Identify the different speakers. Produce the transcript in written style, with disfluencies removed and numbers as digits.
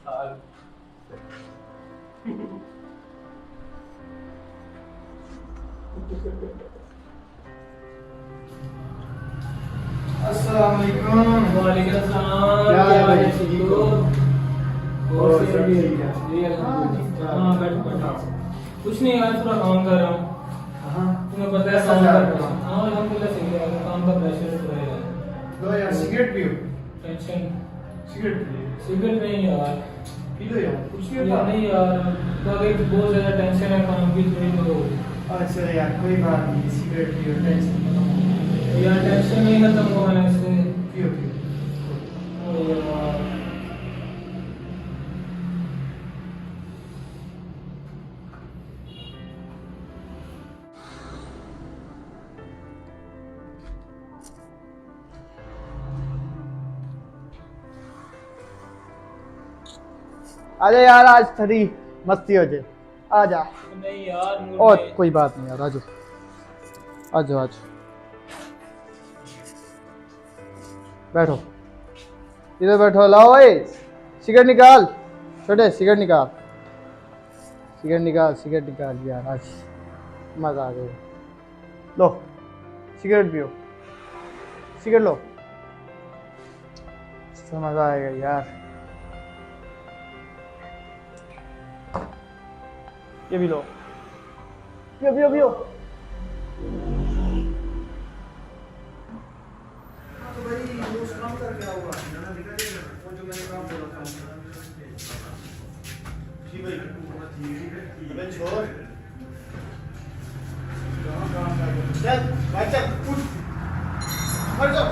Speaker 1: अस्सलाम वालेकुम।
Speaker 2: वालेकुम अस्सलाम।
Speaker 1: क्या हाल है?
Speaker 2: ठीक हो?
Speaker 1: और सब ठीक है?
Speaker 2: जी अल्हम्दुलिल्लाह। हाँ बैठो। कुछ नहीं यार, थोड़ा काम कर रहा हूँ।
Speaker 1: हाँ,
Speaker 2: तुम्हें पता है
Speaker 1: कैसा
Speaker 2: काम
Speaker 1: जा
Speaker 2: का
Speaker 1: रहा है
Speaker 2: प्रेशर।
Speaker 1: काम?
Speaker 2: हाँ अल्हम्दुलिल्लाह सही है, काम का प्रेशर थोड़ा है।
Speaker 1: लो यार सिगरेट पियो।
Speaker 2: टेंशन।
Speaker 1: सिगरेट पियो।
Speaker 2: सिगरेट नहीं यार।
Speaker 1: पी लो यार, कुछ नहीं
Speaker 2: यार
Speaker 1: होता।
Speaker 2: नहीं यार, तो अगर बहुत ज्यादा टेंशन है काम की, थोड़ी तो
Speaker 1: अच्छा यार कोई बात नहीं, सिगरेट पियो, टेंशन खत्म हो।
Speaker 2: यार टेंशन नहीं खत्म हुआ है इससे।
Speaker 1: पियो पियो।
Speaker 2: ओ यार
Speaker 1: अरे यार आज थोड़ी मस्ती हो जाए, आ जा।
Speaker 2: नहीं यार, मूड
Speaker 1: और
Speaker 2: नहीं।
Speaker 1: कोई बात नहीं यार, आ जाओ आ जाओ आ जाओ, बैठो इधर बैठो। लाओ भाई सिगरेट निकाल, छोटे सिगरेट निकाल, सिगरेट निकाल, सिगरेट निकाल यार, आज मजा आ गया। लो सिगरेट पियो, सिगरेट लो, इससे मजा आएगा यार। ये भी लो, पियो पियो पियो। तो भाई वो काम करके आऊंगा ना, दिखा देगा वो जो मैंने काम बोला था। जी भाई मैं छोड़ कहाँ काम कर रहा है? चल भाई चल उठ, मर जाओ।